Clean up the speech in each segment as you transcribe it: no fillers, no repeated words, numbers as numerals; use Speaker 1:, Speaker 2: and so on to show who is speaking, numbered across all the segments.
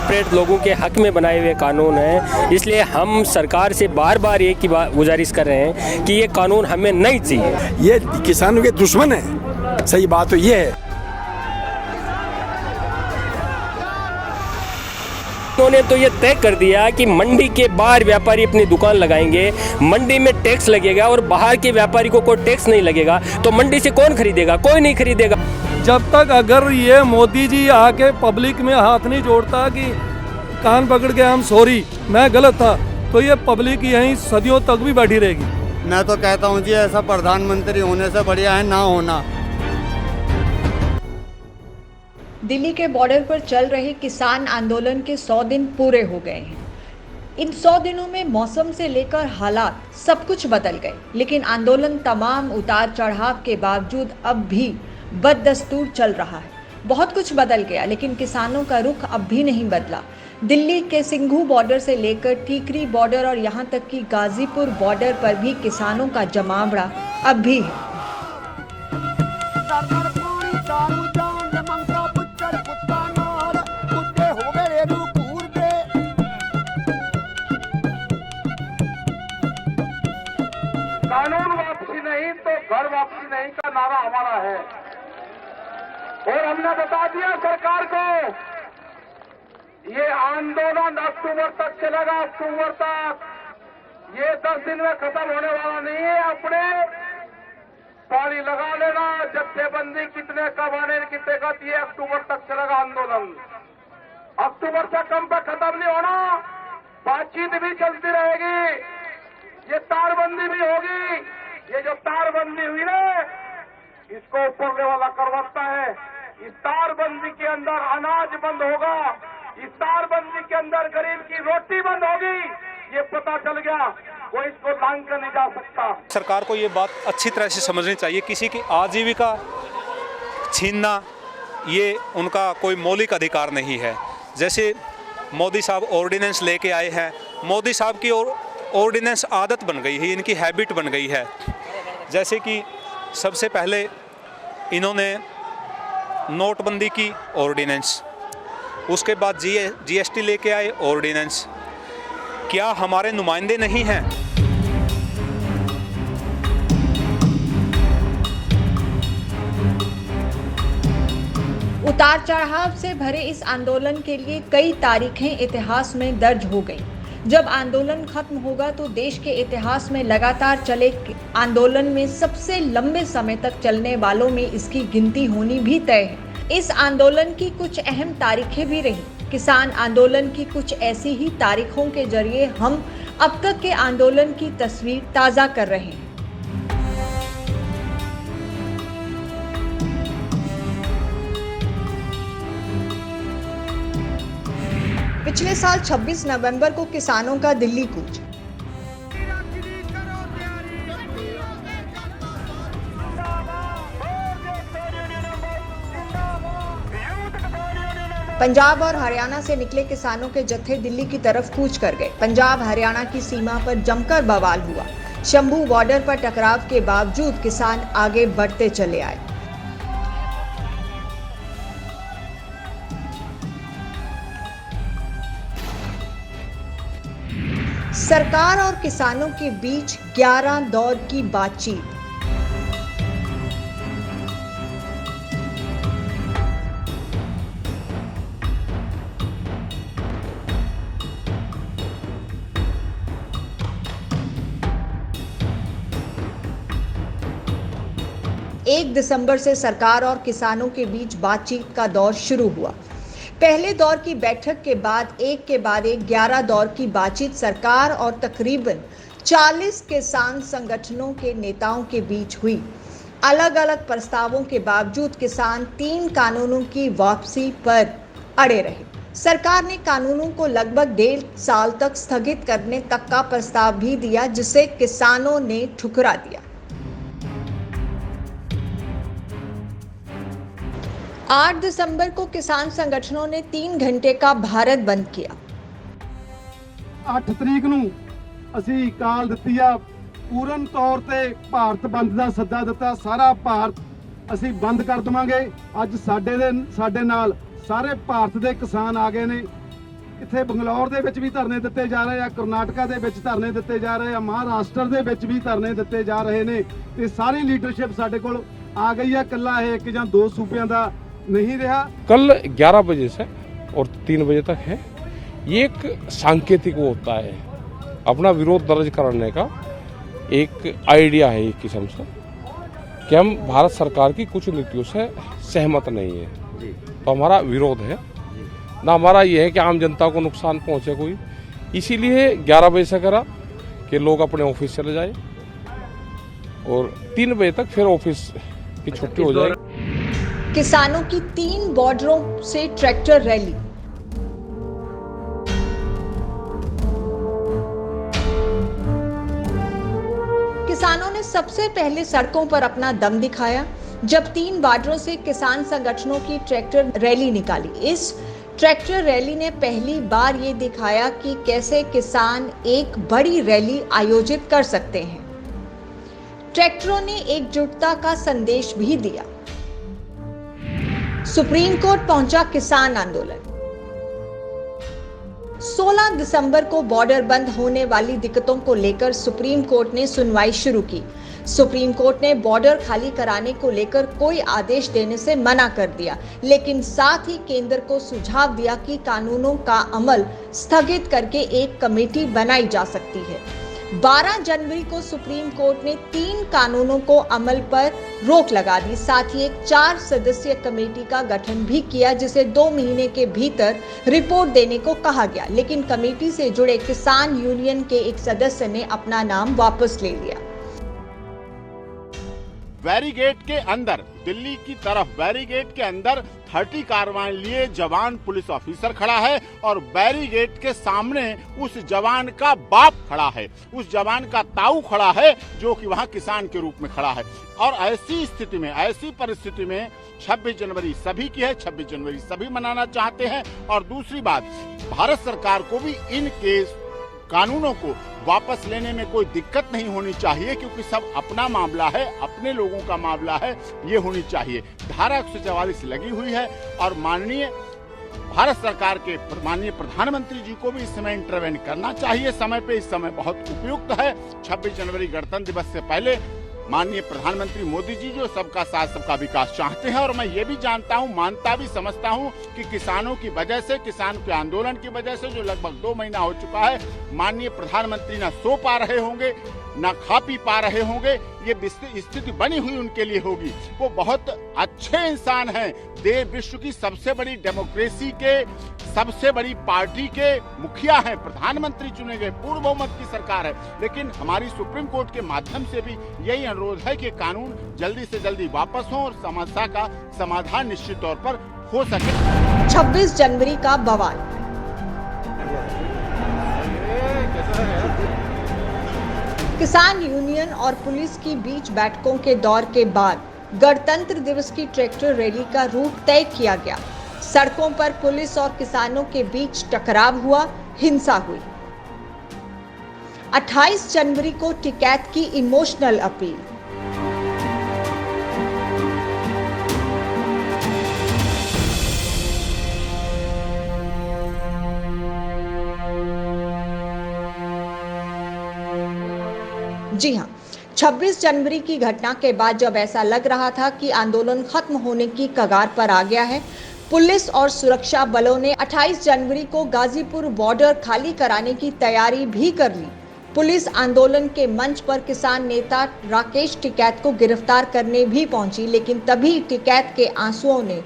Speaker 1: Corporate लोगों के हक में बनाए हुए कानून हैं, इसलिए हम सरकार से बार बार एक ही गुजारिश कर रहे हैं कि ये कानून हमें नहीं चाहिए।
Speaker 2: ये किसानों के दुश्मन है, सही बात तो ये है।
Speaker 1: उन्होंने तो ये तय कर दिया कि मंडी के बाहर व्यापारी अपनी दुकान लगाएंगे, मंडी में टैक्स लगेगा और बाहर के व्यापारी को कोई टैक्स नहीं लगेगा, तो मंडी से कौन खरीदेगा? कोई नहीं खरीदेगा।
Speaker 3: जब तक अगर ये मोदी जी आके पब्लिक में हाथ नहीं जोड़ता कि कान पकड़ के हम सॉरी मैं गलत था, तो ये पब्लिक यहीं सदियों तक भी बैठी रहेगी।
Speaker 4: मैं तो कहता हूँ जी ऐसा प्रधानमंत्री होने से बढ़िया है ना होना।
Speaker 5: दिल्ली के बॉर्डर पर चल रहे किसान आंदोलन के 100 दिन पूरे हो गए हैं। इन 100 दिनों में मौसम से लेकर हालात सब कुछ बदल गए, लेकिन आंदोलन तमाम उतार चढ़ाव के बावजूद अब भी बददस्तूर चल रहा है। बहुत कुछ बदल गया, लेकिन किसानों का रुख अब भी नहीं बदला। दिल्ली के सिंघू बॉर्डर से लेकर टीकरी बॉर्डर और यहाँ तक कि गाजीपुर बॉर्डर पर भी किसानों का जमावड़ा अब भी है।
Speaker 6: कानून वापसी नहीं तो घर वापसी नहीं का नारा हमारा है, और हमने बता दिया सरकार को ये आंदोलन अक्टूबर तक चलेगा। अक्टूबर तक, ये 10 दिन में खत्म होने वाला नहीं है। अपने पानी लगा लेना, जत्थेबंदी कितने कब आने कितने का, ये अक्टूबर तक चलेगा आंदोलन। अक्टूबर से कम पे खत्म नहीं होना, बातचीत भी चलती रहेगी, ये तारबंदी भी होगी। ये जो तारबंदी हुई ना, इसको ऊपर वाला करवाता है। इस तारबंदी के अंदर अनाज बंद होगा, इस तारबंदी के अंदर गरीब की रोटी बंद होगी। ये पता चल गया, कोई इसको लांग कर नहीं जा सकता।
Speaker 7: सरकार को ये बात अच्छी तरह से समझनी चाहिए, किसी की आजीविका छीनना ये उनका कोई मौलिक अधिकार नहीं है। जैसे मोदी साहब ऑर्डिनेंस लेके आए हैं, मोदी साहब की ऑर्डिनेंस आदत बन गई है, इनकी हैबिट बन गई है। जैसे कि सबसे पहले इन्होंने नोटबंदी की ऑर्डिनेंस, उसके बाद जीएसटी लेके आए ऑर्डिनेंस। क्या हमारे नुमाइंदे नहीं हैं?
Speaker 5: उतार चढ़ाव से भरे इस आंदोलन के लिए कई तारीखें इतिहास में दर्ज हो गई। जब आंदोलन खत्म होगा तो देश के इतिहास में लगातार चले आंदोलन में सबसे लंबे समय तक चलने वालों में इसकी गिनती होनी भी तय है। इस आंदोलन की कुछ अहम तारीखें भी रही। किसान आंदोलन की कुछ ऐसी ही तारीखों के जरिए हम अब तक के आंदोलन की तस्वीर ताज़ा कर रहे हैं। पिछले साल 26 नवंबर को किसानों का दिल्ली कूच। पंजाब और हरियाणा से निकले किसानों के जत्थे दिल्ली की तरफ कूच कर गए। पंजाब हरियाणा की सीमा पर जमकर बवाल हुआ। शंभू बॉर्डर पर टकराव के बावजूद किसान आगे बढ़ते चले आए। सरकार और किसानों के बीच 11 दौर की बातचीत। एक दिसंबर से सरकार और किसानों के बीच बातचीत का दौर शुरू हुआ। पहले दौर की बैठक के बाद एक 11 दौर की बातचीत सरकार और तकरीबन 40 किसान संगठनों के नेताओं के बीच हुई। अलग अलग प्रस्तावों के बावजूद किसान 3 कानूनों की वापसी पर अड़े रहे। सरकार ने कानूनों को लगभग 1.5 साल तक स्थगित करने तक का प्रस्ताव भी दिया, जिसे किसानों ने ठुकरा दिया। 8 दिसंबर को किसान संगठनों ने 3 घंटे का भारत बंद किया।
Speaker 3: 8 ਤਰੀਕ ਨੂੰ ਅਸੀਂ ਕਾਲ ਦਿੱਤੀ ਆ, ਪੂਰਨ ਤੌਰ ਤੇ ਭਾਰਤ ਬੰਦ ਦਾ ਸੱਦਾ ਦਿੱਤਾ। ਸਾਰਾ ਭਾਰਤ ਅਸੀਂ ਬੰਦ ਕਰ ਦਵਾਂਗੇ। ਅੱਜ ਸਾਡੇ ਨਾਲ ਸਾਰੇ ਭਾਰਤ ਦੇ ਕਿਸਾਨ ਆ ਗਏ ਨੇ।
Speaker 8: ਇੱਥੇ ਬੰਗਲੌਰ ਦੇ ਵਿੱਚ ਵੀ ਧਰਨੇ ਦਿੱਤੇ ਜਾ ਰਹੇ ਆ, ਕਰਨਾਟਕਾ ਦੇ ਵਿੱਚ ਧਰਨੇ ਦਿੱਤੇ ਜਾ ਰਹੇ ਆ, ਮਹਾਰਾਸ਼ਟਰ ਦੇ ਵਿੱਚ ਵੀ ਧਰਨੇ ਦਿੱਤੇ ਜਾ ਰਹੇ ਨੇ ਤੇ ਸਾਰੀ ਲੀਡਰਸ਼ਿਪ ਸਾਡੇ ਕੋਲ ਆ ਗਈ ਆ। ਇਕੱਲਾ ਇਹ ਇੱਕ ਜਾਂ ਦੋ ਸੂਬਿਆਂ ਦਾ नहीं रहा।
Speaker 9: कल 11 बजे से और 3 बजे तक है। ये एक सांकेतिक वो होता है, अपना विरोध दर्ज करने का एक आइडिया है एक किस्म से कि हम भारत सरकार की कुछ नीतियों से सहमत नहीं है तो हमारा विरोध है ना। हमारा ये है कि आम जनता को नुकसान पहुंचे कोई, इसीलिए 11 बजे से करा कि लोग अपने ऑफिस चले जाए और 3 बजे तक फिर ऑफिस की छुट्टी हो जाएगी।
Speaker 5: किसानों की 3 बॉर्डरों से ट्रैक्टर रैली। किसानों ने सबसे पहले सड़कों पर अपना दम दिखाया जब 3 बॉर्डरों से किसान संगठनों की ट्रैक्टर रैली निकाली। इस ट्रैक्टर रैली ने पहली बार ये दिखाया कि कैसे किसान एक बड़ी रैली आयोजित कर सकते हैं। ट्रैक्टरों ने एकजुटता का संदेश भी दिया। सुप्रीम कोर्ट पहुंचा किसान आंदोलन। 16 दिसंबर को बॉर्डर बंद होने वाली दिक्कतों को लेकर सुप्रीम कोर्ट ने सुनवाई शुरू की। सुप्रीम कोर्ट ने बॉर्डर खाली कराने को लेकर कोई आदेश देने से मना कर दिया, लेकिन साथ ही केंद्र को सुझाव दिया कि कानूनों का अमल स्थगित करके एक कमेटी बनाई जा सकती है। 12 जनवरी को सुप्रीम कोर्ट ने 3 कानूनों को अमल पर रोक लगा दी। साथ ही एक 4 सदस्यीय कमेटी का गठन भी किया जिसे 2 महीने के भीतर रिपोर्ट देने को कहा गया, लेकिन कमेटी से जुड़े किसान यूनियन के एक सदस्य ने अपना नाम वापस ले लिया।
Speaker 10: बैरिगेट के अंदर, दिल्ली की तरफ बैरिगेट के अंदर 30 कार्बाइन लिए जवान पुलिस ऑफिसर खड़ा है और बैरिगेट के सामने उस जवान का बाप खड़ा है, उस जवान का ताऊ खड़ा है जो कि वहां किसान के रूप में खड़ा है। और ऐसी स्थिति में, ऐसी परिस्थिति में 26 जनवरी सभी की है, 26 जनवरी सभी मनाना चाहते हैं। और दूसरी बात, भारत सरकार को भी इन केस कानूनों को वापस लेने में कोई दिक्कत नहीं होनी चाहिए, क्योंकि सब अपना मामला है, अपने लोगों का मामला है, ये होनी चाहिए। धारा 144 लगी हुई है और माननीय भारत सरकार के माननीय प्रधानमंत्री जी को भी इस समय इंटरवेन करना चाहिए समय पे। इस समय बहुत उपयुक्त है। 26 जनवरी गणतंत्र दिवस से पहले माननीय प्रधानमंत्री मोदी जी जो सबका साथ सबका विकास चाहते हैं, और मैं ये भी जानता हूँ, मानता भी समझता हूँ कि किसानों की वजह से, किसान के आंदोलन की वजह से जो लगभग 2 महीना हो चुका है, माननीय प्रधानमंत्री ना सो पा रहे होंगे, ना खा पी पा रहे होंगे, ये स्थिति बनी हुई उनके लिए होगी। वो बहुत अच्छे इंसान हैं, देश विश्व की सबसे बड़ी डेमोक्रेसी के, सबसे बड़ी पार्टी के मुखिया हैं, प्रधानमंत्री चुने गए, पूर्ण बहुमत की सरकार है। लेकिन हमारी सुप्रीम कोर्ट के माध्यम से भी यही अनुरोध है कि कानून जल्दी से जल्दी वापस हो और समस्या का समाधान निश्चित तौर पर हो सके।
Speaker 5: 26 जनवरी का बवाल। किसान यूनियन और पुलिस की बीच बैठकों के दौर के बाद गणतंत्र दिवस की ट्रैक्टर रैली का रूट तय किया गया। सड़कों पर पुलिस और किसानों के बीच टकराव हुआ, हिंसा हुई। 28 जनवरी को टिकैत की इमोशनल अपील। जी हां, 26 जनवरी की घटना के बाद जब ऐसा लग रहा था कि आंदोलन खत्म होने की कगार पर आ गया है, पुलिस और सुरक्षा बलों ने 28 जनवरी को गाजीपुर बॉर्डर खाली कराने की तैयारी भी कर ली। पुलिस आंदोलन के मंच पर किसान नेता राकेश टिकैत को गिरफ्तार करने भी पहुंची, लेकिन तभी टिकैत के आंसुओं ने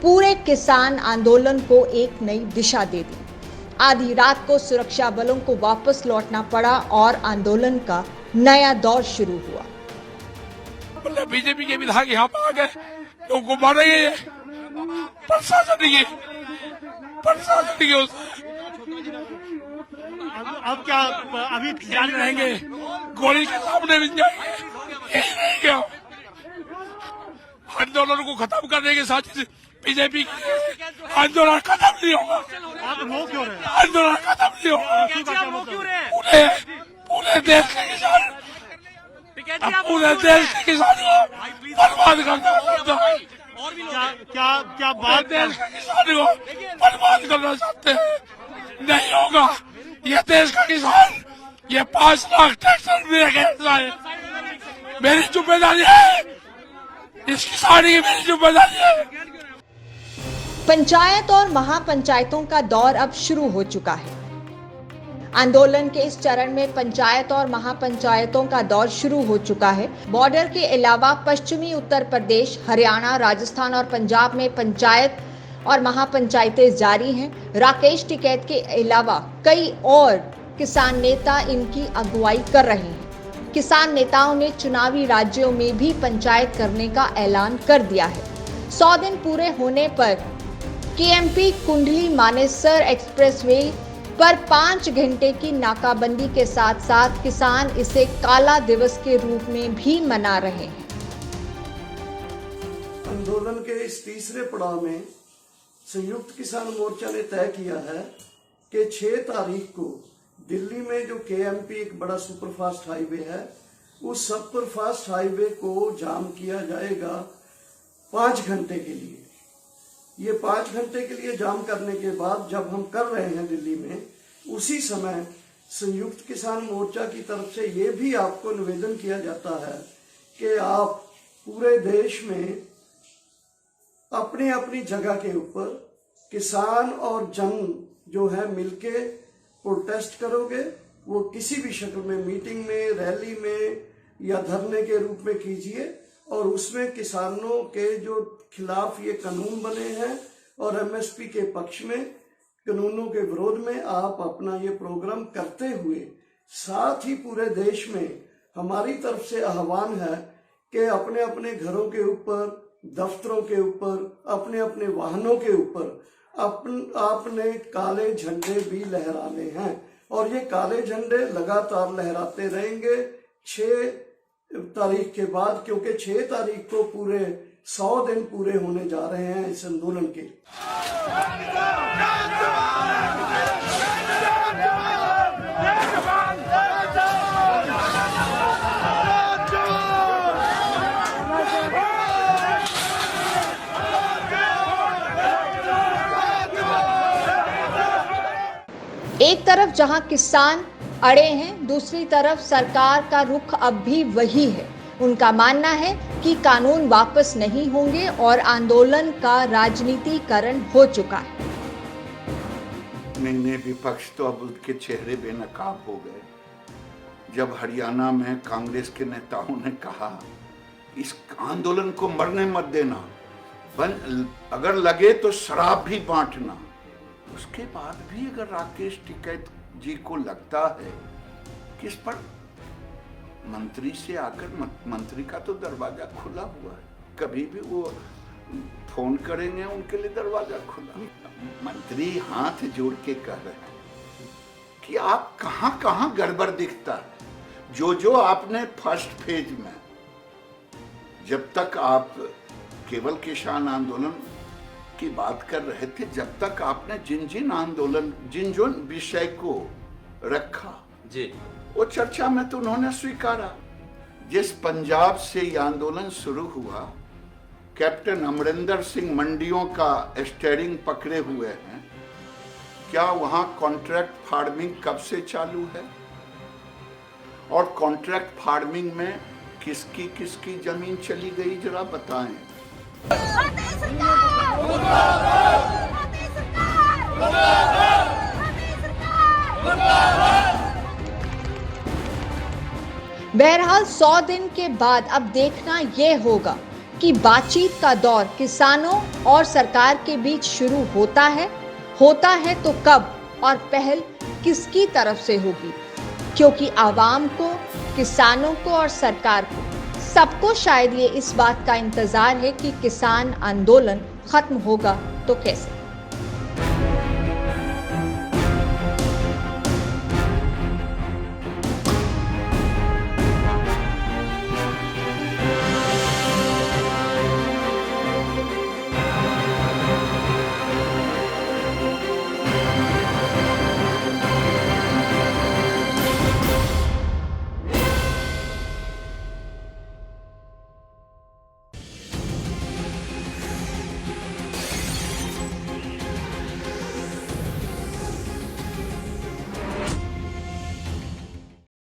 Speaker 5: पूरे किसान आंदोलन को एक नई दिशा दे दी। आधी रात को सुरक्षा बलों को वापस लौटना पड़ा और आंदोलन का नया दौर शुरू हुआ।
Speaker 11: बीजेपी के विधायक यहाँ पर आ गए, लोगों को मारेंगे, प्रशासन
Speaker 10: अब क्या, अभी
Speaker 11: जान रहेंगे, गोली के सामने भी जाएंगे। आंदोलन को खत्म करने के साथ बीजेपी आंदोलन खत्म नहीं होगा।
Speaker 10: आप रो क्यों रहे हैं?
Speaker 11: आंदोलन खत्म नहीं होगा। पूरे देश के किसान, पूरे देश के किसान बर्बाद करना,
Speaker 10: क्या बात,
Speaker 11: देश के किसान को बर्बाद करना चाहते हैं। नहीं होगा। ये देश का किसान, ये 5 लाख ट्रैक्टर मेरे है, मेरी जिम्मेदारी है, इस किसानी की मेरी जिम्मेदारी है।
Speaker 5: पंचायत और महापंचायतों का दौर अब शुरू हो चुका है। आंदोलन के इस चरण में पंचायत और महापंचायतों का दौर शुरू हो चुका है। बॉर्डर के अलावा पश्चिमी उत्तर प्रदेश, हरियाणा, राजस्थान और पंजाब में पंचायत और महापंचायतें जारी हैं। राकेश टिकैत के अलावा कई और किसान नेता इनकी अगुवाई कर रहे हैं। किसान नेताओं ने चुनावी राज्यों में भी पंचायत करने का ऐलान कर दिया है। 100 दिन पूरे होने पर केएमपी कुंडली मानेसर एक्सप्रेसवे पर 5 घंटे की नाकाबंदी के साथ साथ किसान इसे काला दिवस के रूप में भी मना रहे हैं।
Speaker 8: आंदोलन के इस तीसरे पड़ाव में संयुक्त किसान मोर्चा ने तय किया है कि 6 तारीख को दिल्ली में जो केएमपी एक बड़ा सुपरफास्ट हाईवे है, उस सुपरफास्ट हाईवे को जाम किया जाएगा 5 घंटे के लिए। ये 5 घंटे के लिए जाम करने के बाद जब हम कर रहे हैं दिल्ली में, उसी समय संयुक्त किसान मोर्चा की तरफ से ये भी आपको निवेदन किया जाता है कि आप पूरे देश में अपनी अपनी जगह के ऊपर किसान और जन जो है मिलके प्रोटेस्ट करोगे। वो किसी भी शक्ल में, मीटिंग में, रैली में या धरने के रूप में कीजिए, और उसमें किसानों के जो खिलाफ ये कानून बने हैं और एमएसपी के पक्ष में कानूनों के विरोध में आप अपना ये प्रोग्राम करते हुए, साथ ही पूरे देश में हमारी तरफ से आह्वान है कि अपने अपने घरों के ऊपर, दफ्तरों के ऊपर, अपने अपने वाहनों के ऊपर आपने काले झंडे भी लहराने हैं, और ये काले झंडे लगातार लहराते रहेंगे 6 तारीख के बाद, क्योंकि 6 तारीख को पूरे 100 दिन पूरे होने जा रहे हैं इस आंदोलन के।
Speaker 5: एक तरफ जहां किसान अड़े हैं, दूसरी तरफ सरकार का रुख अब भी वही है। उनका मानना है कि कानून वापस नहीं होंगे और आंदोलन का राजनीतिकरण हो चुका है।
Speaker 12: नहीं, विपक्ष तो अब उसके चेहरे बेनकाब हो गए। जब हरियाणा में कांग्रेस के नेताओं ने कहा इस आंदोलन को मरने मत देना, अगर लगे तो शराब भी बांटना, उसके बाद भी अगर राकेश टिकैत जी को लगता है कि इस पर मंत्री से आकर, मंत्री का तो दरवाजा खुला हुआ है, कभी भी वो फोन करेंगे उनके लिए दरवाजा खुला। मंत्री हाथ जोड़ के कह रहे हैं कि आप कहां कहां गड़बड़ दिखता है। जो आपने फर्स्ट फेज में, जब तक आप केवल किसान आंदोलन की बात कर रहे थे, जब तक आपने जिन विषय को रखा जी, वो चर्चा में तो उन्होंने स्वीकारा। जिस पंजाब से ये आंदोलन शुरू हुआ, कैप्टन अमरिंदर सिंह मंडियों का स्टीयरिंग पकड़े हुए हैं। क्या वहां कॉन्ट्रैक्ट फार्मिंग कब से चालू है, और कॉन्ट्रैक्ट फार्मिंग में किसकी किसकी जमीन चली गई, जरा बताएं।
Speaker 5: बहरहाल 100 दिन के बाद अब देखना यह होगा कि बातचीत का दौर किसानों और सरकार के बीच शुरू होता है तो कब और पहल किसकी तरफ से होगी, क्योंकि आवाम को, किसानों को और सरकार को, सबको शायद ये इस बात का इंतजार है कि किसान आंदोलन खत्म होगा तो कैसे।